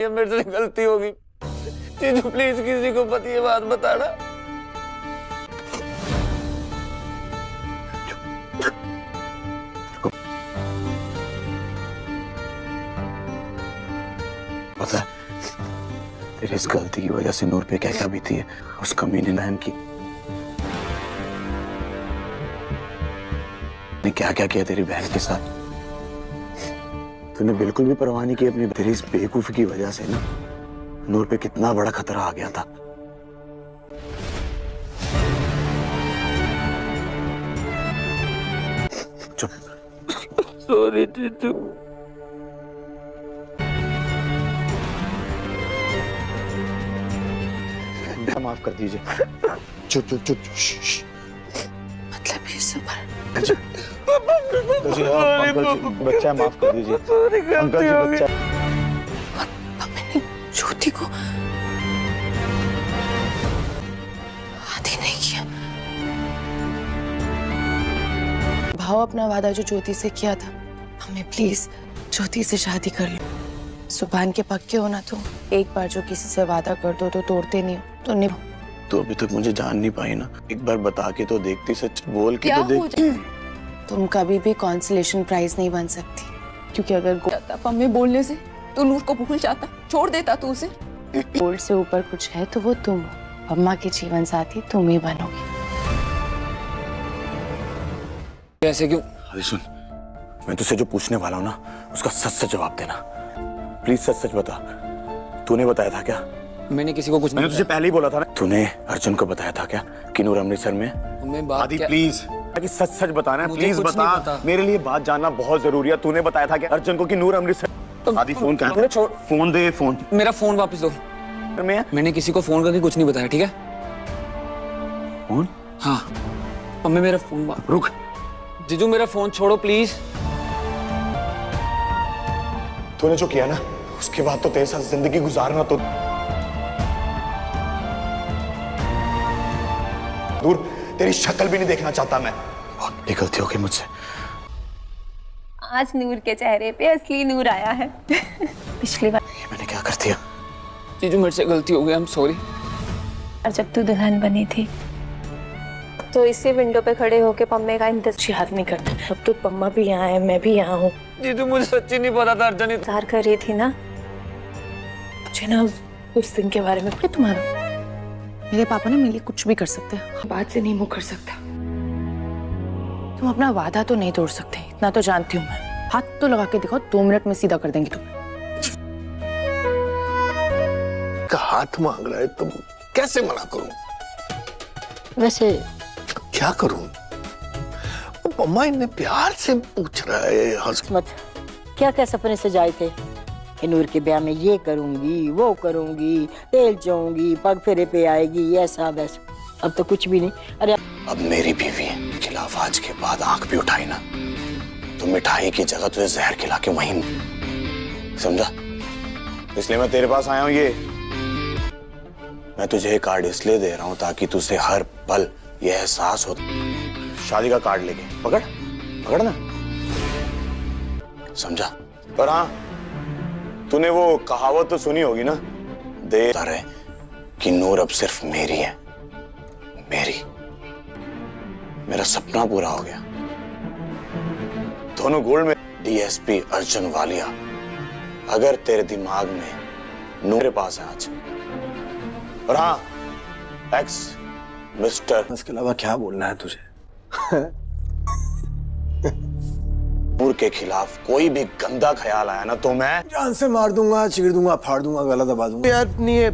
ये मेरे से गलती होगी। जीजू प्लीज किसी को पति ये बात बताना। पता है तेरी इस गलती की वजह से नूर पे क्या क्या बीती है उस कमीने बहन की। ने क्या क्या किया तेरी बहन के साथ। तूने बिल्कुल भी परवाह नहीं की अपनी। तेरी इस बेवकूफी की वजह से ना नूर पे कितना बड़ा खतरा आ गया था। चुप। सॉरी जीजू। माफ कर दीजिए। चुप चुप चुप। मतलब ये सब अंकल जी बच्चा माफ कर दीजिए। अंकल जी बच्चा। मैंने ज्योति को आधी नहीं किया। भाव अपना वादा जो ज्योति से किया था, हमें प्लीज ज्योति से शादी कर लो। सुभान के पक्के हो ना। तो एक बार जो किसी से वादा कर दो तो तोड़ते नहीं हो तो निभ। तो अभी तक मुझे जान नहीं पाई ना। एक बार बता के तो देखती, सच बोल के तो देख। तुम कभी भी कॉन्सोलेशन प्राइज नहीं बन सकती, क्योंकि अगर पम्मे बोलने से तो नूर को भूल जाता, छोड़ देता तू उसे। गोल्ड से ऊपर कुछ है तो वो तुम हो। अम्मा की जीवन साथी तुम ही बनोगी। ऐसे क्यों? अरे सुन, मैं तुझसे जो पूछने वाला हूँ ना उसका सच सच जवाब देना। प्लीज सच सच बता। तूने बताया था क्या? मैंने किसी को कुछ नहीं मैंने तुझे पहले ही बोला था ना। तूने अर्जुन को बताया था क्या कि नूर अमृतसर में? मैं बात आदि क्या... प्लीज कि सच सच बताना। मुझे प्लीज कुछ नहीं बता। पता। मेरे लिए बात जानना बहुत जरूरी है। तूने बताया था कि अर्जुन को कि नूर अमृतसर। आदि फोन कहाँ है? छोड़। फोन दे। फोन मेरा फोन वापस दो। मैंने किसी को फोन करके कुछ नहीं बताया, ठीक है? फोन? हाँ मम्मी मेरा फोन रुक। जीजू मेरा फोन छोड़ो प्लीज। तूने जो किया ना उसके बाद तो तेरे साथ जिंदगी गुजारना तो दूर, तेरी शक्ल भी नहीं देखना चाहता मैं। बहुत बड़ी गलती हो गई मुझसे। आज नूर के चेहरे पे असली नूर आया है। पिछली बार ये मैंने क्या कर दिया? जीजू मेरे से गलती हो गई, आई एम सॉरी। और जब तू दुल्हन बनी थी तो इसी विंडो पे खड़े होके पम्मे का इंतजार नहीं करता। अब तो पम्मा भी यहाँ है, मैं भी यहाँ हूँ। जीजू मुझे सच्ची नहीं पता था अर्जुन इंतजार कर रही थी ना। मुझे ना उस दिन के बारे में तुम्हारा मेरे पापा ना मेरे लिए कुछ भी कर सकते हैं। बात से नहीं मुँह कर सकता। तुम अपना वादा तो नहीं तोड़ सकते, इतना तो जानती हूँ मैं। हाथ तो लगा के दिखाओ, 2 मिनट में सीधा कर देंगे तुम्हें। का हाथ मांग रहा है तो कैसे मना करूं? वैसे क्या करूं? वो पम्मा इन्हें प्यार से पूछ रहा है। हंस मत। क्या क्या सपने सजाए थे कि नूर के ब्याह में ये करूंगी, वो करूंगी, तेल जाऊंगी, पग फेरे पे आएगी, ऐसा वैसा। अब तो कुछ भी नहीं। अरे अब मेरी बीवी के खिलाफ आज के बाद आंख भी उठाई ना तो मिठाई की जगह तुझे जहर खिला के वहीं, समझा? इसलिए मैं तेरे पास आया हूं। ये मैं तुझे कार्ड इसलिए दे रहा हूं ताकि तुझे हर पल यह एहसास हो। शादी का कार्ड लेके पकड़ पकड़ ना, समझा? पर हाँ, तूने वो कहावत तो सुनी होगी ना, दे रहे कि नूर अब सिर्फ मेरी है। मेरी। मेरा सपना पूरा हो गया। दोनों गोल्ड में डीएसपी अर्जुन वालिया। अगर तेरे दिमाग में नूर के पास है आज, और हाँ एक्स मिस्टर, इसके अलावा क्या बोलना है तुझे? नूर के खिलाफ कोई भी गंदा ख्याल आया ना तो मैं जान से मार दूंगा, चीर दूंगा, फाड़ दूंगा, गला दबा दूंगा। यार अपनी ये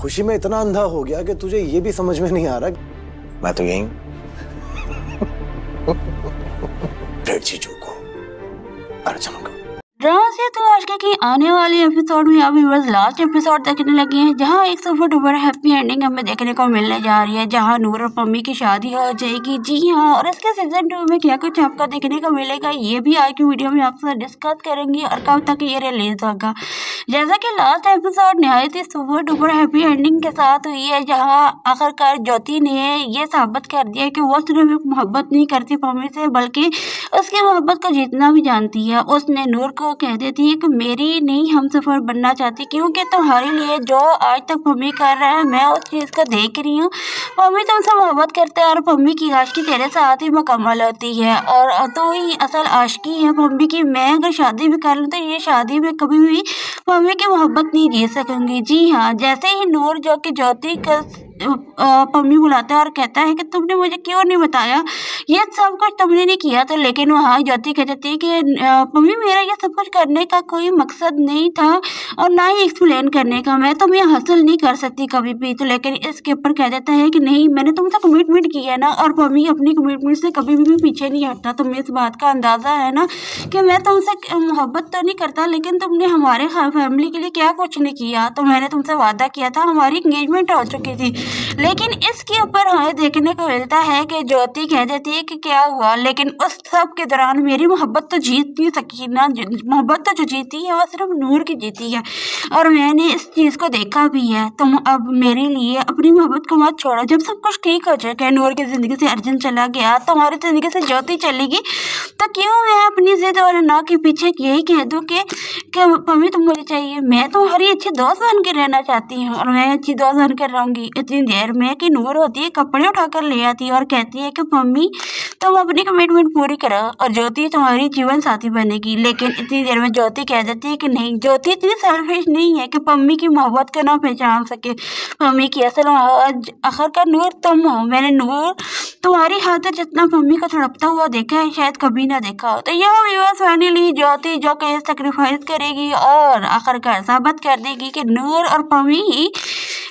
खुशी में इतना अंधा हो गया कि तुझे ये भी समझ में नहीं आ रहा। मैं तो यही चीजों को अर्जुन को ड्रामा से तो आज की आने वाली एपिसोड में अभी बस लास्ट एपिसोड देखने लगे हैं, जहां एक सुपर डुपर हैप्पी एंडिंग हमें देखने को मिलने जा रही है, जहां नूर और पम्मी की शादी हो जाएगी। जी हाँ, और इसके सीजन 2 में क्या कुछ आपको देखने को मिलेगा ये भी आज की वीडियो में आपसे डिस्कस करेंगे और कब तक ये रिलीज होगा। जैसा कि लास्ट एपिसोड निहायत ही सुपर डुपर हैप्पी एंडिंग के साथ हुई है, जहाँ आखिरकार ज्योति ने ये साबित कर दिया कि वो सिर्फ मोहब्बत नहीं करती पम्मी से, बल्कि उसकी मोहब्बत को जीतना भी जानती है। उसने नूर को कह देती है कि मेरी नहीं हम सफ़र बनना चाहती, क्योंकि तुम्हारे लिए जो आज तक पम्मी कर रहा है मैं उस चीज़ को देख रही हूँ। पम्मी तुमसे मोहब्बत करते हैं और पम्मी की आशिकी तेरे साथ ही मुकम्मल होती है, और तो ही असल आशिकी है पम्मी की। मैं अगर शादी भी कर लूँ तो ये शादी में कभी भी पम्मी की मोहब्बत नहीं जी सकूँगी। जी हाँ, जैसे ही नूर जो कि ज्योति का पम्मी बुलाता है और कहता है कि तुमने मुझे क्यों नहीं बताया, ये सब कुछ तुमने नहीं किया था। लेकिन वहाँ ज्योति कह देती है कि पम्मी मेरा ये सब कुछ करने का कोई मकसद नहीं था और ना ही एक्सप्लेन करने का, मैं तुम्हें हासिल नहीं कर सकती कभी भी। तो लेकिन इसके ऊपर कह देता है कि नहीं, मैंने तुमसे कमिटमेंट किया है ना, और पम्मी अपनी कमिटमेंट से कभी भी पीछे नहीं हटता। तुम्हें इस बात का अंदाज़ा है ना कि मैं तुमसे मोहब्बत तो नहीं करता, लेकिन तुमने हमारे फैमिली के लिए क्या कुछ नहीं किया। तो मैंने तुमसे वादा किया था, हमारी इंगेजमेंट हो चुकी थी। लेकिन इसके ऊपर हमें देखने को मिलता है कि ज्योति कह देती है कि क्या हुआ, लेकिन उस सब के दौरान मेरी मोहब्बत तो जीत नहीं सकी ना। मोहब्बत तो जो जीती है वो सिर्फ नूर की जीती है, और मैंने इस चीज़ को देखा भी है। तुम अब मेरे लिए अपनी मोहब्बत को मत छोड़ो। जब सब कुछ ठीक हो जाएगा, नूर की ज़िंदगी से अर्जुन चला गया, तुम्हारी ज़िंदगी से ज्योति चलेगी, तो क्यों मैं अपनी जिद और ना के पीछे यही कह दूँ कि पम्मी तुम मुझे चाहिए। मैं तुम्हारी अच्छी दोस्त बन के रहना चाहती हूँ, और मैं अच्छी दोस्त बन कर रहूँगी। इतनी देर में कि नूर होती है कपड़े उठाकर ले आती है और कहती है कि मम्मी तुम अपनी कमिटमेंट पूरी करो और ज्योति तुम्हारी जीवन साथी बनेगी। लेकिन इतनी देर में ज्योति कह देती है कि नहीं, ज्योति इतनी सेल्फिश नहीं है कि मम्मी की मोहब्बत को ना पहचान सके। मम्मी की असल आखिरकार नूर तुम हो। मैंने नूर तुम्हारी हाथ जितना मम्मी को तड़पता हुआ देखा है, शायद कभी ना देखा हो। तो यह व्यूअर्स फाइनली ज्योति जो कि सेक्रीफाइस करेगी और आखिरकार साबित कर देगी कि नूर और मम्मी ही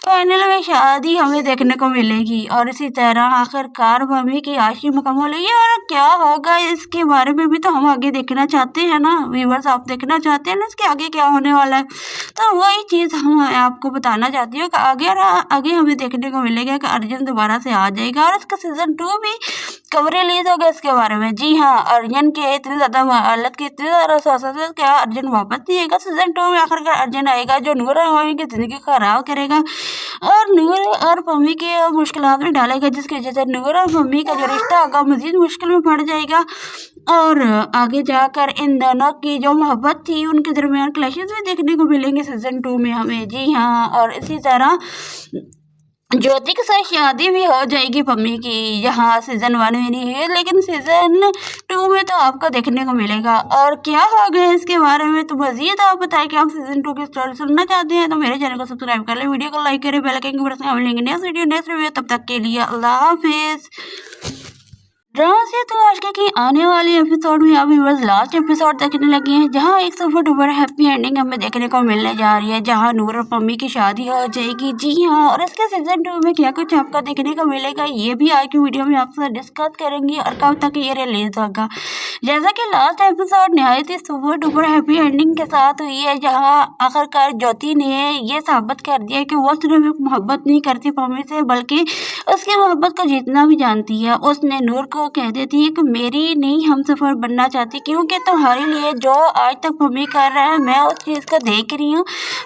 फाइनल में शादी हमें देखने को मिलेगी। और इसी तरह आखिरकार मम्मी की आशिकी मुकम्मल हुई। और क्या होगा इसके बारे में भी तो हम आगे देखना चाहते हैं ना व्यूअर्स, आप देखना चाहते हैं ना इसके आगे क्या होने वाला है। तो वही चीज़ हम आपको बताना चाहती हूँ कि आगे हमें देखने को मिलेगा कि अर्जुन दोबारा से आ जाएगा, और इसका सीज़न 2 भी कब रिलीज होगा इसके बारे में। जी हाँ, अर्जुन के इतनी ज़्यादा हालत की इतनी ज़्यादा सोचते थे, क्या अर्जुन वापस नहीं आएगा सीज़न 2 में। आखिरकार अर्जुन आएगा जो नूर और मम्मी की ज़िंदगी खराब करेगा और नूर और मम्मी के मुश्किलात में डालेगा, जिसकी वजह से नूर और मम्मी का जो रिश्ता होगा मज़ीद मुश्किल में पड़ जाएगा। और आगे जाकर इन दोनों की जो मोहब्बत थी उनके दरमियान क्लैशेस भी देखने को मिलेंगे सीज़न 2 में हमें। जी हाँ, और इसी तरह ज्योति के साथ शादी भी हो जाएगी मम्मी की। यहाँ सीज़न 1 में नहीं है, लेकिन सीज़न 2 में तो आपको देखने को मिलेगा। और क्या हो गया इसके बारे में तो मज़ीद आप बताएं कि आप सीज़न 2 की स्टोरी सुनना चाहते हैं तो मेरे चैनल को सब्सक्राइब कर लें, वीडियो को लाइक करें, बेल आइकन को प्रेस करें। मिलेंगे नेक्स्ट वीडियो नेक्स्ट रिव्यू, तब तक के लिए अल्लाह हाफिज़। ड्रामा से तो आज की आने वाले एपिसोड में अभी बस लास्ट एपिसोड देखने लगे हैं, जहां एक सफर बड़ा हैप्पी एंडिंग हमें देखने को मिलने जा रही है, जहां नूर और मम्मी की शादी हो जाएगी। जी हाँ, और इसके सीज़न 2 में क्या कुछ आपको देखने को मिलेगा ये भी आज की वीडियो में आपसे डिस्कस करेंगे, और कब तक ये रिलीज होगा। जैसा कि लास्ट एपिसोड नहायत ही सुपर डुपर हैप्पी एंडिंग के साथ हुई है, जहाँ आखिरकार ज्योति ने ये साबित कर दिया कि वो सिर्फ मोहब्बत नहीं करती मम्मी से, बल्कि उसकी मोहब्बत को जीतना भी जानती है। उसने नूर को कह देती है कि मेरी नहीं हम सफ़र बनना चाहती, क्योंकि तुम्हारे लिए जो आज तक मम्मी कर रहा है मैं उस चीज़ को देख रही हूँ।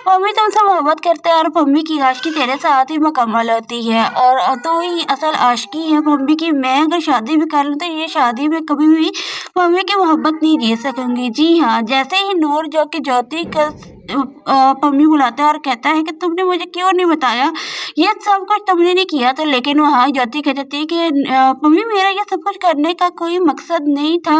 मम्मी तुमसे मोहब्बत करते हैं और मम्मी की आशिकी तेरे साथ ही मुकम्मल होती है, और तो ही असल आशिकी है मम्मी की। मैं अगर शादी भी कर लूँ तो ये शादी में कभी भी मम्मी की मोहब्बत नहीं जी सकूँगी। जी हाँ, जैसे ही नूर जो कि ज्योति का मम्मी बुलाता है और कहता है कि तुमने मुझे क्यों नहीं बताया, ये सब कुछ तुमने नहीं किया था। लेकिन वहाँ ज्योति कह देती है कि मम्मी मेरा ये सब कुछ करने का कोई मकसद नहीं था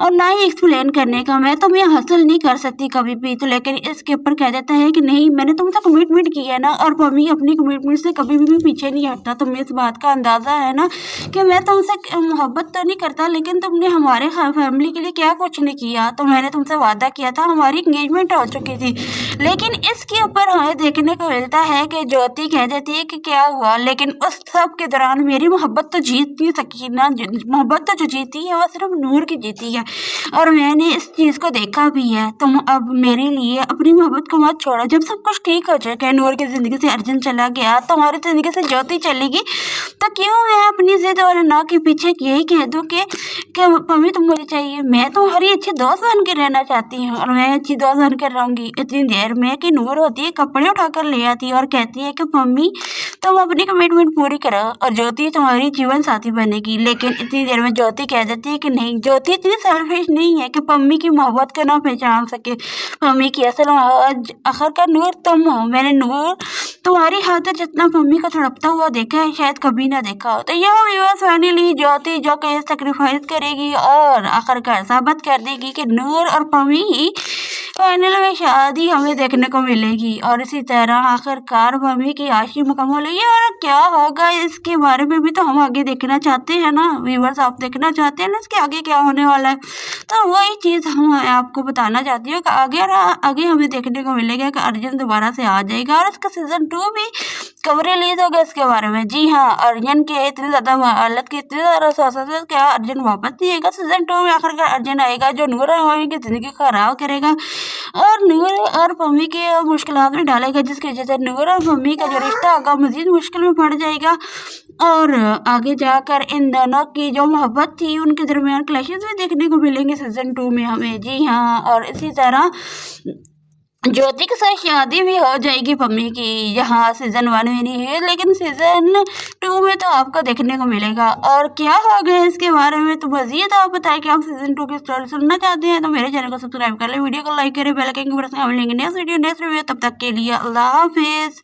और ना ही एक्सप्लेन करने का, मैं तुम्हें हासिल नहीं कर सकती कभी भी। तो लेकिन इसके ऊपर कह देता है कि नहीं, मैंने तुमसे कमिटमेंट किया है ना, और मम्मी अपनी कमिटमेंट से कभी भी पीछे नहीं हटता। तुम्हें इस बात का अंदाज़ा है ना कि मैं तुमसे मोहब्बत तो नहीं करता, लेकिन तुमने हमारे फैमिली के लिए क्या कुछ नहीं किया। तो मैंने तुमसे वादा किया था, हमारी इंगेजमेंट हो चुकी थी। लेकिन इसके ऊपर हमें देखने को मिलता है कि ज्योति कह देती है कि क्या हुआ, लेकिन उस सब के दौरान मेरी मोहब्बत तो जीत नहीं सकी ना। मोहब्बत तो जो जीती है वो सिर्फ नूर की जीती है, और मैंने इस चीज़ को देखा भी है। तुम अब मेरे लिए अपनी मोहब्बत को मत छोड़ो। जब सब कुछ ठीक हो जाएगा, नूर की ज़िंदगी से अर्जुन चला गया, तुम्हारी ज़िंदगी से ज्योति चलेगी, तो क्यों मैं अपनी जिद और ना के पीछे यही कह दूँ कि मम्मी तुम मुझे चाहिए। मैं तुम्हारी अच्छी दोस्त बन के रहना चाहती हूँ, और मैं अच्छी दोस्त बन कर रहूँगी। इतनी देर में कि नूर होती है कपड़े उठाकर ले आती है और कहती है कि मम्मी तुम अपनी कमिटमेंट पूरी करो और ज्योति तुम्हारी जीवन साथी बनेगी। लेकिन इतनी देर में ज्योति कह देती है कि नहीं, ज्योति इतनी सेल्फिश नहीं है कि पम्मी की मोहब्बत को ना पहचान सके। पम्मी की असल मोहब्बत आखिरकार नूर तुम हो। मैंने नूर तुम्हारी खातिर जितना पम्मी को तड़पता हुआ देखा है शायद कभी ना देखा हो। तो यह व्यूअर्स फाइनली ज्योति जो कि सेक्रीफाइस करेगी और आखिरकार साबित कर देगी कि नूर और पम्मी ही फाइनल में शादी हमें देखने को मिलेगी। और इसी तरह आखिरकार पम्मी की आशी मुकम्मल हुई है। और क्या होगा इसके बारे में भी तो हम आगे देखना चाहते हैं ना व्यूअर्स, आप देखना चाहते हैं ना इसके आगे क्या होने वाला है। तो वही चीज़ हम आपको बताना चाहती हूँ कि आगे हमें देखने को मिलेगा कि अर्जुन दोबारा से आ जाएगा और इसका सीजन 2 भी कवर रिलीज होगा इसके बारे में। जी हाँ, अर्जुन के इतनी ज़्यादा हालत की इतनी ज़्यादा सोचते हैं क्या अर्जुन वापस नहीं आएगा सीजन 2 में। आखिरकार अर्जुन आएगा जो नूर और पम्मी की ज़िंदगी खराब करेगा और नूर और पम्मी के मुश्किलात में डालेगा, जिसकी वजह से नूर और पम्मी का जो रिश्ता होगा मज़ीद मुश्किल में पड़ जाएगा। और आगे जाकर इन दोनों की जो मोहब्बत थी उनके दरमियान क्लैशेस भी देखने को मिलेंगे सीजन 2 में हमें। जी हाँ, और इसी तरह ज्योति के साथ शादी भी हो जाएगी पम्मी की। यहाँ सीजन 1 में नहीं है लेकिन सीजन 2 में तो आपको देखने को मिलेगा। और क्या हो गया इसके बारे में तो मज़ीद आप बताएं कि आप सीजन 2 की स्टोरी सुनना चाहते हैं तो मेरे चैनल को सब्सक्राइब कर लें, वीडियो को लाइक करें, बेल आइकन को प्रेस करें। मिलेंगे नेक्स्ट वीडियो नेक्स्ट रिव्यू, तब तक के लिए अल्लाह हाफिज़।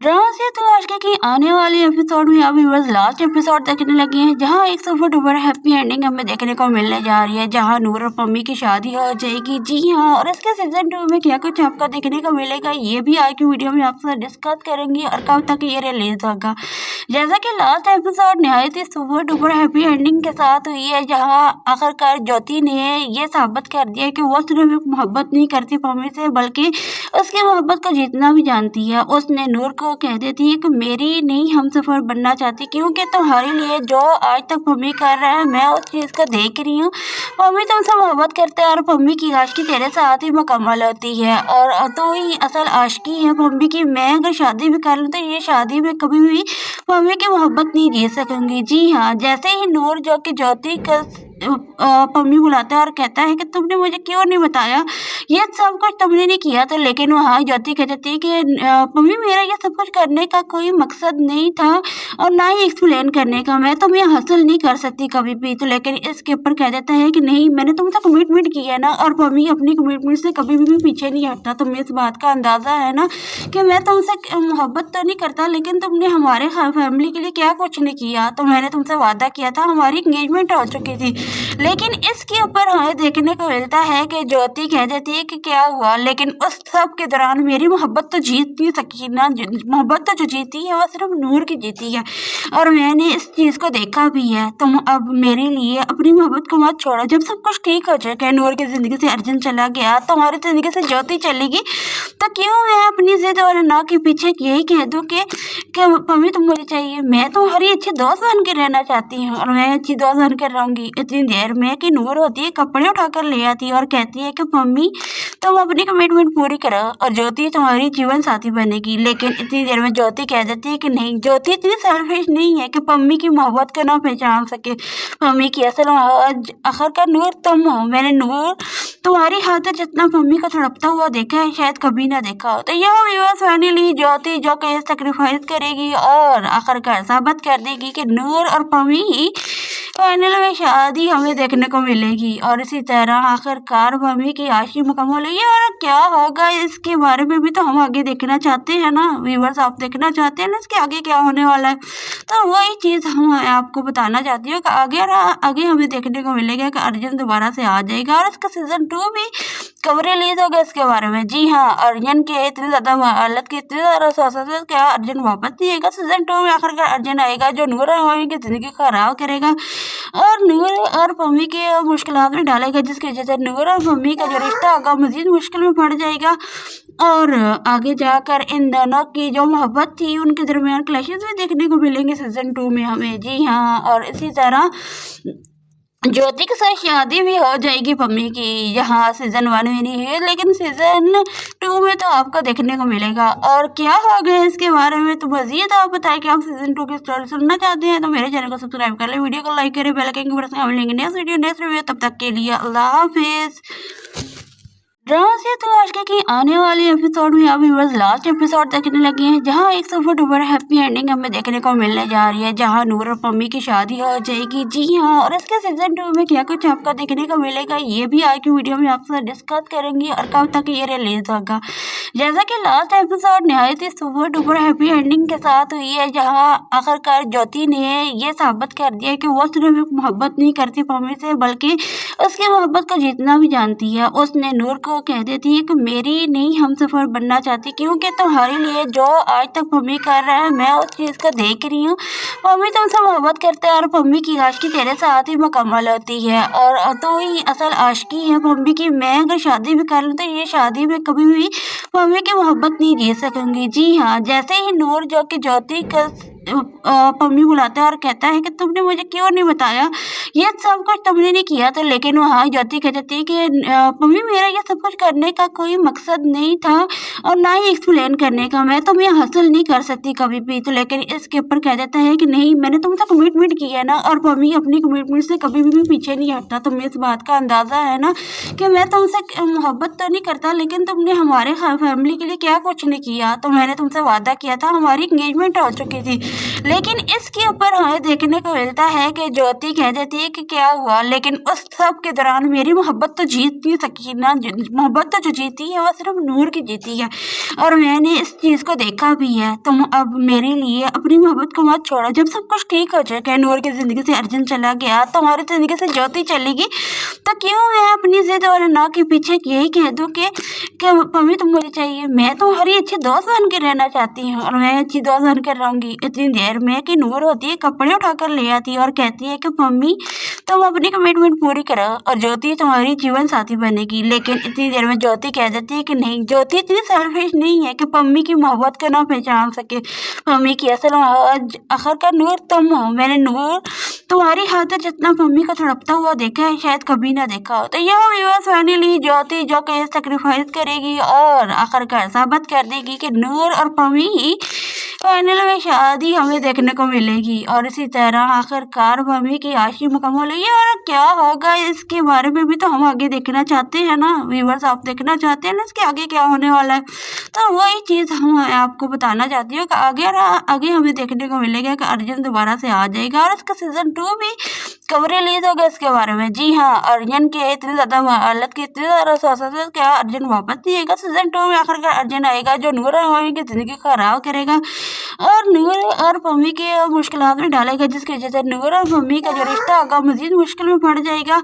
ड्रामा से तो आज की आने वाले एपिसोड में अभी बस लास्ट एपिसोड देखने लगे हैं, जहां एक सफर ऊपर हैप्पी एंडिंग हमें देखने को मिलने जा रही है, जहां नूर और पम्मी की शादी हो जाएगी। जी हाँ, और इसके सीजन 2 में क्या कुछ आपको देखने को मिलेगा ये भी आज की वीडियो में आपसे डिस्कस करेंगे और कब तक ये रिलीज होगा। जैसा कि लास्ट एपिसोड नहायत ही सुपर डुपर हैप्पी एंडिंग के साथ हुई है, जहाँ आखिरकार ज्योति ने ये साबित कर दिया कि वो सिर्फ मोहब्बत नहीं करती पम्मी से बल्कि उसकी मोहब्बत को जीतना भी जानती है। उसने नूर को कह देती है कि मेरी नहीं हम सफ़र बनना चाहती, क्योंकि तुम्हारे लिए जो आज तक पम्मी कर रहा है मैं उस चीज़ को देख रही हूँ। पम्मी तुमसे मोहब्बत करते हैं और पम्मी की आशिकी तेरे साथ ही मुकम्मल होती है और तो ही असल आशिकी है पम्मी की। मैं अगर शादी भी कर लूँ तो ये शादी में कभी भी पम्मी की मोहब्बत नहीं जी सकूँगी। जी हाँ, जैसे ही नूर जो कि ज्योति का पम्मी बुलाता है और कहता है कि तुमने मुझे क्यों नहीं बताया, ये सब कुछ तुमने नहीं किया तो, लेकिन वहाँ ज्योति कह देती है कि पम्मी मेरा ये सब कुछ करने का कोई मकसद नहीं था और ना ही एक्सप्लेन करने का, मैं तुम्हें हासिल नहीं कर सकती कभी भी। तो लेकिन इसके ऊपर कह देता है कि नहीं, मैंने तुमसे कमिटमेंट किया है ना, और पम्मी अपनी कमिटमेंट से कभी भी पीछे नहीं हटता। तुम्हें इस बात का अंदाज़ा है ना कि मैं तुमसे मोहब्बत तो नहीं करता, लेकिन तुमने हमारे फैमिली के लिए क्या कुछ नहीं किया। तो मैंने तुमसे वादा किया था, हमारी इंगेजमेंट हो चुकी थी। लेकिन इसके ऊपर हमें देखने को मिलता है कि ज्योति कह देती है कि क्या हुआ, लेकिन उस सब के दौरान मेरी मोहब्बत तो जीत नहीं सकी ना। मोहब्बत तो जो जीती है वह सिर्फ नूर की जीती है और मैंने इस चीज़ को देखा भी है। तुम अब मेरे लिए अपनी मोहब्बत को मत छोड़ो। जब सब कुछ ठीक हो जाएगा, नूर की ज़िंदगी से अर्जुन चला गया, तुम्हारी ज़िंदगी से ज्योति चलेगी, तो क्यों मैं अपनी जिद और ना के पीछे यही कह दूँ कि पम्मी तुम मुझे चाहिए। मैं तुम्हारी अच्छी दोस्त बन के रहना चाहती हूँ और मैं अच्छी दोस्त बन कर रहूँगी। इतनी देर में कि नूर होती है कपड़े उठाकर ले आती है और कहती है कि पम्मी तुम अपनी कमिटमेंट पूरी करो और ज्योति तुम्हारी जीवन साथी बनेगी। लेकिन इतनी देर में ज्योति कह देती है कि नहीं, ज्योति इतनी सेल्फिश नहीं है कि पम्मी की मोहब्बत को ना पहचान सके। पम्मी की असल मोहब्बत आखिरकार नूर तुम हो। मैंने नूर तुम्हारी खातिर जितना पम्मी को तड़पता हुआ देखा है शायद कभी ना देखा हो। तो यह व्यूअर्स फाइनली ज्योति जो कि सेक्रीफाइस करेगी और आखिरकार साबित कर देगी कि नूर और पम्मी ही फाइनल में शादी हमें देखने को मिलेगी। और इसी तरह आखिरकार पम्मी की आशी मुकम्मल हुई है। और क्या होगा इसके बारे में भी तो हम आगे देखना चाहते हैं ना व्यूअर्स, आप देखना चाहते हैं ना इसके आगे क्या होने वाला है। तो वही चीज़ हम आपको बताना चाहती हूँ कि आगे हमें देखने को मिलेगा कि अर्जुन दोबारा से आ जाएगा और इसका सीजन 2 भी कवर रिलीज होगा इसके बारे में। जी हाँ, अर्जुन के इतनी ज़्यादा हालत की इतनी ज़्यादा सोचते हैं क्या अर्जुन वापस नहीं आएगा सीजन 2 में। आखिरकार अर्जुन आएगा जो नूर और पम्मी की ज़िंदगी खराब करेगा और नूर और पम्मी के मुश्किलात में डालेगा, जिसकी वजह से नूर और पम्मी का जो रिश्ता होगा मज़ीद मुश्किल में पड़ जाएगा। और आगे जाकर इन दोनों की जो मोहब्बत थी उनके दरमियान क्लैशेस भी देखने को मिलेंगे सीजन 2 में हमें। जी हाँ, और इसी तरह ज्योति के साथ शादी भी हो जाएगी पम्मी की। यहाँ सीजन 1 में नहीं है लेकिन सीजन 2 में तो आपको देखने को मिलेगा। और क्या हो गया इसके बारे में तो मज़ीद आप बताएं कि आप सीजन 2 की स्टोरी सुनना चाहते हैं तो मेरे चैनल को सब्सक्राइब कर लें, वीडियो को लाइक करें, बेल आइकन को प्रेस करें। मिलेंगे नेक्स्ट वीडियो नेक्स्ट रिव्यू, तब तक के लिए अल्लाह हाफिज़। ड्रामा से तो आज के आने वाले एपिसोड में अभी बस लास्ट एपिसोड देखने लगे हैं, जहां एक फुट बड़ा हैप्पी एंडिंग हमें देखने को मिलने जा रही है, जहां नूर और पम्मी की शादी हो जाएगी। जी हाँ, और इसके सीजन 2 में क्या कुछ आपको देखने को मिलेगा ये भी आज की वीडियो में आपसे डिस्कस करेंगे और कब तक ये रिलीज होगा। जैसा कि लास्ट एपिसोड नहायत ही सुपर डुपर हैप्पी एंडिंग के साथ हुई है, जहाँ आखिरकार ज्योति ने ये साबित कर दिया कि वो सिर्फ एक मोहब्बत नहीं करती पम्मी से, बल्कि उसकी मोहब्बत को जीतना भी जानती है। उसने नूर को कह देती है कि मेरी नहीं हम सफ़र बनना चाहती, क्योंकि तुम्हारे लिए जो आज तक पम्मी कर रहा है मैं उस चीज़ को देख रही हूँ। पम्मी तुमसे मोहब्बत करते हैं और पम्मी की आशिकी तेरे साथ ही मुकम्मल होती है, और तो ही असल आशिकी है पम्मी की। मैं अगर शादी भी कर लूँ तो ये शादी में कभी भी पम्मी की मोहब्बत नहीं जी सकूंगी। जी हाँ, जैसे ही नूर जो कि ज्योति का पम्मी बुलाता है और कहता है कि तुमने मुझे क्यों नहीं बताया, ये सब कुछ तुमने नहीं किया, तो लेकिन वहाँ ज्योति कह देती है कि पम्मी मेरा ये सब कुछ करने का कोई मकसद नहीं था और ना ही एक्सप्लेन करने का, मैं तुम्हें हासिल नहीं कर सकती कभी भी। तो लेकिन इसके ऊपर कह देता है कि नहीं, मैंने तुमसे कमिटमेंट किया है ना, और पम्मी अपनी कमिटमेंट से कभी भी पीछे नहीं हटता। तुम्हें इस बात का अंदाज़ा है ना कि मैं तुमसे मोहब्बत तो नहीं करता, लेकिन तुमने हमारे फैमिली के लिए क्या कुछ नहीं किया। तो मैंने तुमसे वादा किया था, हमारी इंगेजमेंट हो चुकी थी। लेकिन इसके ऊपर हमें देखने को मिलता है कि ज्योति कह देती है कि क्या हुआ, लेकिन उस सब के दौरान मेरी मोहब्बत तो जीत नहीं सकी ना। मोहब्बत तो जो जीती है वो सिर्फ नूर की जीती है, और मैंने इस चीज़ को देखा भी है। तुम अब मेरे लिए अपनी मोहब्बत को मत छोड़ो। जब सब कुछ ठीक हो जाएगा, नूर की ज़िंदगी से अर्जुन चला गया, तुम्हारी ज़िंदगी से ज्योति चलेगी, तो क्यों मैं अपनी जिद और ना के पीछे यही कह दूँ कि पम्मी तुम मुझे चाहिए। मैं तुम्हारी अच्छी दोस्त बन के रहना चाहती हूँ, और मैं अच्छी दोस्त बन कर रहूँगी। इतनी देर में कि नूर होती है कपड़े उठाकर ले आती है और कहती है कि पम्मी तुम अपनी कमिटमेंट पूरी करो और ज्योति तुम्हारी जीवन साथी बनेगी। लेकिन इतनी देर में ज्योति कह देती है कि नहीं, ज्योति इतनी सेल्फिश नहीं है कि पम्मी की मोहब्बत को ना पहचान सके। पम्मी की असल आखिरकार नूर तुम हो। मैंने नूर तुम्हारी खातिर जितना पम्मी को तड़पता हुआ देखा है शायद कभी ना देखा हो। तो यह व्यूअर्स फाइनली ज्योति जो कि सेक्रीफाइस करेगी और आखिरकार साबित कर देगी कि नूर और पम्मी ही फाइनल में शादी हमें देखने को मिलेगी। और इसी तरह आखिरकार पम्मी की आशिकी मुकम्मल हुई है, और क्या होगा इसके बारे में भी तो हम आगे देखना चाहते हैं ना। व्यूअर्स आप देखना चाहते हैं ना इसके आगे क्या होने वाला है, तो वही चीज़ हम आपको बताना चाहती हूँ कि आगे हमें देखने को मिलेगा कि अर्जुन दोबारा से आ जाएगा, और इसका सीजन 2 भी कब रिलीज होगा इसके बारे में। जी हाँ, अर्जुन के इतनी ज़्यादा हालत की इतनी ज़्यादा सोचते हैं, क्या अर्जुन वापस नहीं आएगा सीजन 2 में। आखिरकार अर्जुन आएगा जो नूर और पम्मी की ज़िंदगी खराब करेगा और नूर और पम्मी के मुश्किलात में डालेगा, जिसकी वजह से नूर और पम्मी का जो रिश्ता होगा मज़ीद मुश्किल में पड़ जाएगा,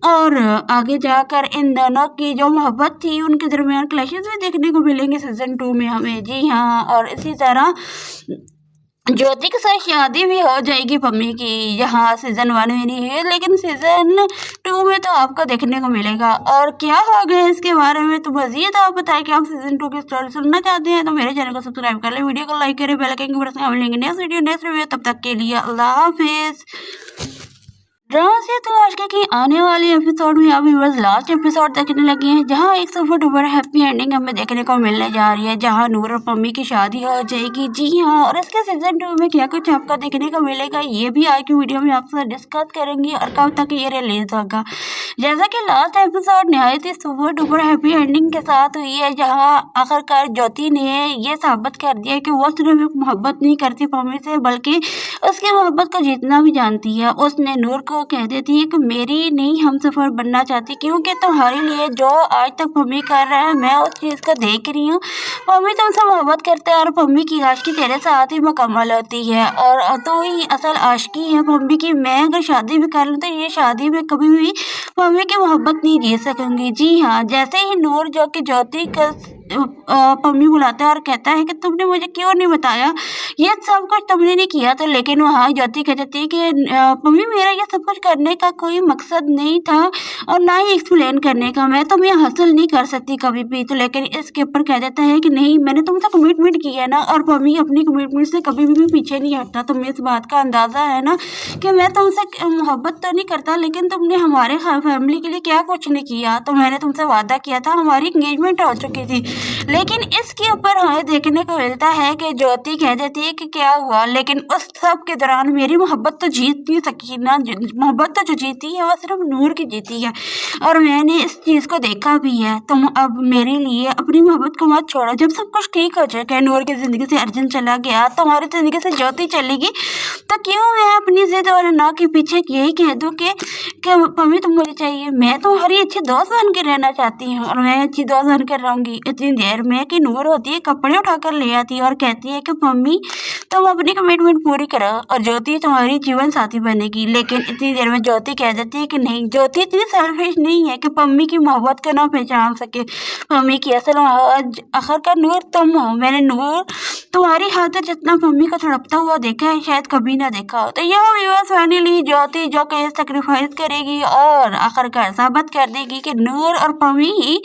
और आगे जाकर इन दोनों की जो मोहब्बत थी उनके दरमियान क्लैशेस भी देखने को मिलेंगे सीजन 2 में हमें। जी हाँ, और इसी तरह ज्योति के साथ शादी भी हो जाएगी पम्मी की, जहाँ सीजन 1 में नहीं है लेकिन सीजन 2 में तो आपको देखने को मिलेगा। और क्या हो गया इसके बारे में तो मज़ीद आप बताएं कि आप सीजन 2 की स्टोरी सुनना चाहते हैं, तो मेरे चैनल को सब्सक्राइब कर लें, वीडियो को लाइक करें, बेल आइकन को प्रेस करें। मिलेंगे नेक्स्ट वीडियो नेक्स्ट रिव्यू, तब तक के लिए अल्लाह हाफिज़। ड्रामा से तो आज के आने वाले एपिसोड में अभी बस लास्ट एपिसोड देखने लगे हैं, जहाँ एक सुपर डुपर हैप्पी एंडिंग हमें देखने को मिलने जा रही है, जहाँ नूर और पम्मी की शादी हो जाएगी। जी हाँ, और इसके सीजन 2 में क्या कुछ आपको देखने को मिलेगा ये भी आज की वीडियो में आपसे डिस्कस करेंगे और कब तक ये रिलीज होगा। जैसा कि लास्ट एपिसोड नहायत ही सुपर डुपर हैप्पी एंडिंग के साथ हुई है, जहाँ आखिरकार ज्योति ने ये साबित कर दिया कि वो सिर्फ एक मोहब्बत नहीं करती पम्मी से, बल्कि उसकी मोहब्बत को जीतना भी जानती है। उसने नूर को कह देती है कि मेरी नहीं हम सफ़र बनना चाहती, क्योंकि तुम्हारे लिए जो आज तक पम्मी कर रहा है मैं उस चीज़ को देख रही हूँ। पम्मी तुमसे मोहब्बत करते हैं और पम्मी की आशिकी तेरे साथ ही मुकम्मल होती है, और तो ही असल आशिकी है पम्मी की। मैं अगर शादी भी कर लूँ तो ये शादी में कभी भी पम्मी की मोहब्बत नहीं जी सकूंगी। जी हाँ, जैसे ही नूर जो कि ज्योति का पम्मी बुलाता है और कहता है कि तुमने मुझे क्यों नहीं बताया, ये सब कुछ तुमने नहीं किया, तो लेकिन वहाँ ज्योति कह देती है कि पम्मी मेरा ये सब कुछ करने का कोई मकसद नहीं था और ना ही एक्सप्लेन करने का, मैं तुम्हें हासिल नहीं कर सकती कभी भी। तो लेकिन इसके ऊपर कह देता है कि नहीं, मैंने तुमसे कमिटमेंट किया है ना, और पम्मी अपनी कमिटमेंट से कभी भी पीछे नहीं हटता। तुम्हें इस बात का अंदाज़ा है ना कि मैं तुमसे मोहब्बत तो नहीं करता, लेकिन तुमने हमारे फैमिली के लिए क्या कुछ नहीं किया। तो मैंने तुमसे वादा किया था, हमारी इंगेजमेंट हो चुकी थी। लेकिन इसके ऊपर हमें देखने को मिलता है कि ज्योति कह देती है कि क्या हुआ, लेकिन उस सब के दौरान मेरी मोहब्बत तो जीत नहीं सकी ना। मोहब्बत तो जो जीती है वो सिर्फ नूर की जीती है, और मैंने इस चीज़ को देखा भी है। तुम अब मेरे लिए अपनी मोहब्बत को मत छोड़ो। जब सब कुछ ठीक हो जाएगा, नूर की ज़िंदगी से अर्जुन चला गया, तुम्हारी ज़िंदगी से ज्योति चलेगी, तो क्यों मैं अपनी जिद और ना के पीछे यही कह दूँ कि मम्मी तुम मुझे चाहिए। मैं तुम्हारी अच्छी दोस्त बन के रहना चाहती हूँ, और मैं अच्छी दोस्त बन कर रहूँगी। इतनी देर में कि नूर होती है कपड़े उठा कर ले आती है और कहती है कि मम्मी तुम अपनी कमिटमेंट पूरी करो और ज्योति तुम्हारी जीवन साथी बनेगी। लेकिन इतनी देर में ज्योति कह देती है कि नहीं, ज्योति इतनी सेल्फिश नहीं है कि मम्मी की मोहब्बत को ना पहचान सके। मम्मी की असल आखिरकार नूर तुम हो। मैंने नूर तुम्हारी खातिर जितना मम्मी को तड़पता हुआ देखा है शायद कभी ना देखा हो। तो यह व्यूअर्स फाइनली ज्योति जो कि सेक्रीफाइस करेगी और आखिरकार साबित कर देगी कि नूर और मम्मी ही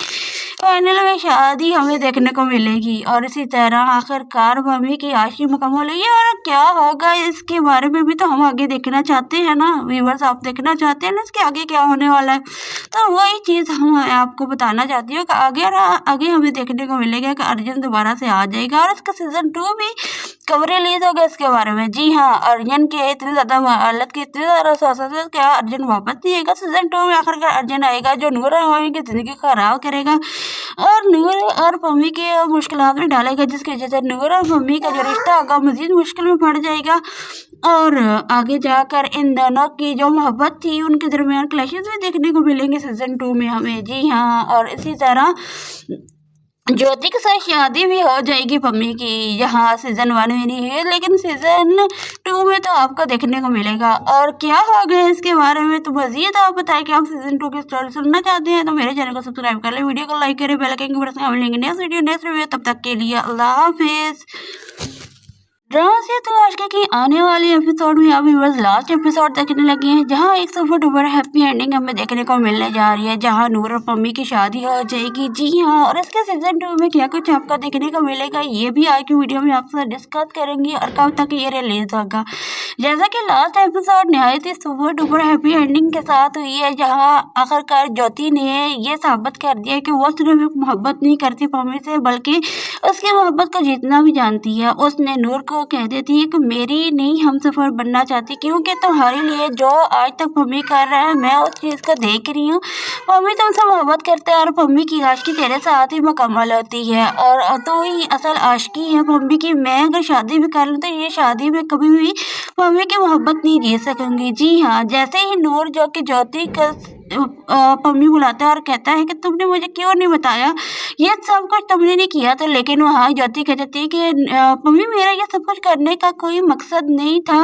फाइनल में शादी हमें देखने को मिलेगी। और इसी तरह आखिरकार मम्मी की आशी मुकम्मल हुई। और क्या होगा इसके बारे में भी तो हम आगे देखना चाहते हैं ना व्यूअर्स, आप देखना चाहते हैं ना इसके आगे क्या होने वाला है। तो वही चीज़ हम आपको बताना चाहती हूँ कि आगे हमें देखने को मिलेगा कि अर्जुन दोबारा से आ जाएगा और इसका सीज़न 2 भी कब रिलीज होगा इसके बारे में। जी हाँ, अर्जुन के इतनी ज़्यादा हालत की इतनी ज़्यादा सोचा है क्या अर्जुन वापस नहीं आएगा सीज़न 2 में। आखिरकार अर्जुन आएगा जो नूर और मम्मी की ज़िंदगी खराब करेगा और नूर और मम्मी के मुश्किलात में डालेगा, जिसकी वजह से नूर और मम्मी का जो रिश्ता होगा मज़ीद मुश्किल में पड़ जाएगा। और आगे जाकर इन दोनों की जो मोहब्बत थी उनके दरमियान क्लैशेस भी देखने को मिलेंगे सीज़न 2 में हमें। जी हाँ, और इसी तरह ज्योति के साथ शादी भी हो जाएगी मम्मी की। यहाँ सीज़न 1 में नहीं है लेकिन सीज़न 2 में तो आपको देखने को मिलेगा। और क्या हो गया इसके बारे में तो मज़ीद आप बताएं कि आप सीज़न 2 की स्टोरी सुनना चाहते हैं तो मेरे चैनल को सब्सक्राइब कर लें, वीडियो को लाइक करें, बेल आइकन को प्रेस कर लेंगे नेक्स्ट वीडियो नेक्स्ट रिव्यू। तब तक के लिए अल्लाह हाफिज़। ड्रामा से तो आज की आने वाले एपिसोड में अभी बस लास्ट एपिसोड देखने लगे हैं, जहां एक सुपर डुपर हैप्पी एंडिंग हमें देखने को मिलने जा रही है, जहां नूर और मम्मी की शादी हो जाएगी। जी हाँ, और इसके सीज़न 2 में क्या कुछ आपको देखने को मिलेगा ये भी आज की वीडियो में आपसे डिस्कस करेंगे और कब तक ये रिलीज होगा। जैसा कि लास्ट एपिसोड नहायत ही सुपर डुपर हैप्पी एंडिंग के साथ हुई है, जहाँ आखिरकार ज्योति ने ये साबित कर दिया कि वो सिर्फ मोहब्बत नहीं करती मम्मी से बल्कि उसकी मोहब्बत को जीतना भी जानती है। उसने नूर को कह देती है कि मेरी नहीं हम सफ़र बनना चाहती, क्योंकि तुम्हारे लिए जो आज तक मम्मी कर रहा है मैं उस चीज़ को देख रही हूँ। मम्मी तुमसे मोहब्बत करते हैं और मम्मी की आशिकी तेरे साथ ही मुकम्मल होती है और तो ही असल आशिकी है मम्मी की। मैं अगर शादी भी कर लूँ तो ये शादी में कभी भी मम्मी की मोहब्बत नहीं जी सकूँगी। जी हाँ, जैसे ही नूर जो कि ज्योति का मम्मी बुलाता है और कहता है कि तुमने मुझे क्यों नहीं बताया, ये सब कुछ तुमने नहीं किया था, लेकिन वहाँ ज्योति कह देती है कि मम्मी मेरा ये सब कुछ करने का कोई मकसद नहीं था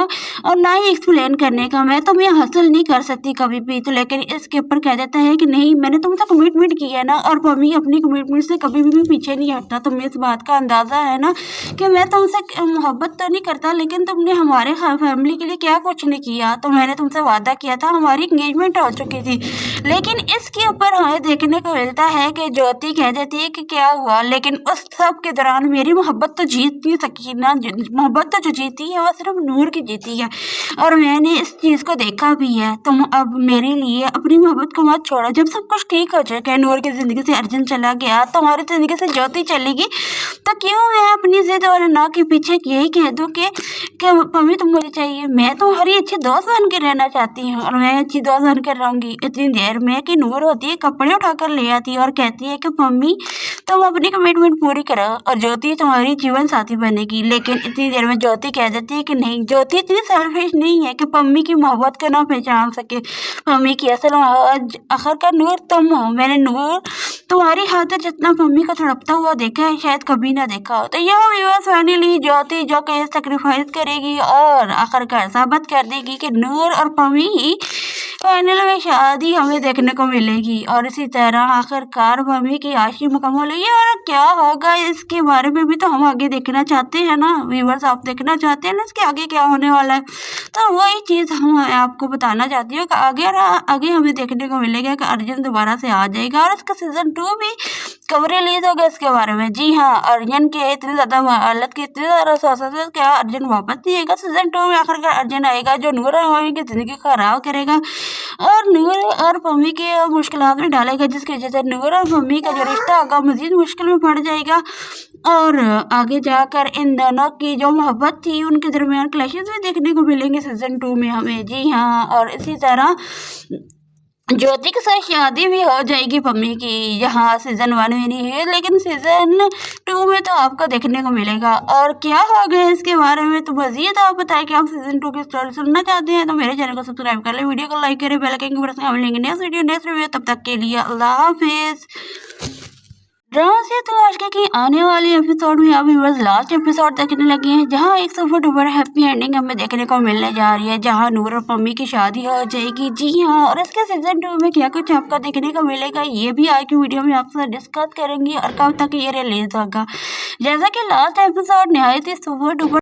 और ना ही एक्सप्लेन करने का, मैं तुम्हें हासिल नहीं कर सकती कभी भी। तो लेकिन इसके ऊपर कह देता है कि नहीं मैंने तुमसे कमिटमेंट किया है ना, और मम्मी अपनी कमिटमेंट से कभी भी पीछे नहीं हटता। तुम्हें इस बात का अंदाज़ा है ना कि मैं तुमसे मोहब्बत तो नहीं करता, लेकिन तुमने हमारे फैमिली के लिए क्या कुछ नहीं किया। तो मैंने तुमसे वादा किया था, हमारी इंगेजमेंट हो चुकी थी। लेकिन इसके ऊपर हमें देखने को मिलता है कि ज्योति कह देती है कि क्या हुआ, लेकिन उस सब के दौरान मेरी मोहब्बत तो जीत नहीं सकी ना। मोहब्बत तो जो जीती है वो सिर्फ नूर की जीती है, और मैंने इस चीज़ को देखा भी है। तुम अब मेरे लिए अपनी मोहब्बत को मत छोड़ो। जब सब कुछ ठीक हो जाएगा, नूर की ज़िंदगी से अर्जुन चला गया, तुम्हारी ज़िंदगी से ज्योति चलेगी, तो क्यों मैं अपनी जिद और ना के पीछे यही कह दूँ कि मम्मी तुम मुझे चाहिए। मैं तुम्हारी अच्छी दोस्त बन के रहना चाहती हूँ और मैं अच्छी दोस्त बन कर रहूँगी। इतनी देर में कि नूर होती है कपड़े उठा कर ले आती है और कहती है कि मम्मी तुम अपनी कमिटमेंट पूरी करो और ज्योति तुम्हारी जीवन साथी बनेगी। लेकिन इतनी देर में ज्योति कह देती है कि नहीं, ज्योति इतनी सेल्फिश नहीं है कि मम्मी की मोहब्बत को ना पहचान सके। मम्मी की असल आखिरकार नूर तुम हो। मैंने नूर तुम्हारी खातिर जितना मम्मी को तड़पता हुआ देखा है शायद कभी ना देखा हो। तो यह व्यूअर्स फाइनली ज्योति जो कि सेक्रीफाइस करेगी और आखिरकार साबित कर देगी कि नूर और मम्मी ही फाइनल में शादी हमें देखने को मिलेगी। और इसी तरह आखिरकार मम्मी की आशी मुकम्मल हुई। और क्या होगा इसके बारे में भी तो हम आगे देखना चाहते हैं ना व्यूअर्स, आप देखना चाहते हैं ना इसके आगे क्या होने वाला है। तो वही चीज़ हम आपको बताना चाहती हूँ कि आगे हमें देखने को मिलेगा कि अर्जुन दोबारा से आ जाएगा और इसका सीज़न 2 भी खबर रिलीज हो गया इसके बारे में। जी हाँ, अर्जुन के इतनी ज़्यादा हालत की इतनी ज़्यादा सोच है, क्या अर्जुन वापस नहीं आएगा सीजन 2 में? आखिरकार अर्जुन आएगा जो नूर और पम्मी की ज़िंदगी खराब करेगा और नूर और पम्मी के मुश्किलात में डालेगा, जिसकी वजह से नूर और पम्मी का जो रिश्ता होगा मज़ीद मुश्किल में पड़ जाएगा और आगे जाकर इन दोनों की जो मोहब्बत थी उनके दरमियान क्लैशेस भी देखने को मिलेंगे सीजन 2 में हमें। जी हाँ, और इसी तरह ज्योति के साथ शादी भी हो जाएगी पम्मी की, जहाँ सीजन 1 में नहीं है लेकिन सीजन 2 में तो आपको देखने को मिलेगा। और क्या हो गया इसके बारे में तो मज़ीद आप बताएं कि आप सीजन 2 की स्टोरी सुनना चाहते हैं तो मेरे चैनल को सब्सक्राइब कर लें, वीडियो को लाइक करें, बेल आइकन को प्रेस कर लेंगे नेक्स्ट वीडियो नेक्स्ट रिव्यू। तब तक के लिए अल्लाह हाफिज़। ड्रामा से तो आज के आने वाले एपिसोड में अभी बस लास्ट एपिसोड देखने लगे हैं, जहां एक सुपर डुपर हैप्पी एंडिंग हमें देखने को मिलने जा रही है, जहां नूर और पम्मी की शादी हो जाएगी। जी हाँ, और इसके सीजन 2 में क्या कुछ आपको देखने को मिलेगा ये भी आज की वीडियो में आपसे डिस्कस करेंगे और कब तक ये रिलीज होगा। जैसा कि लास्ट एपिसोड नहायत ही सुपर डुपर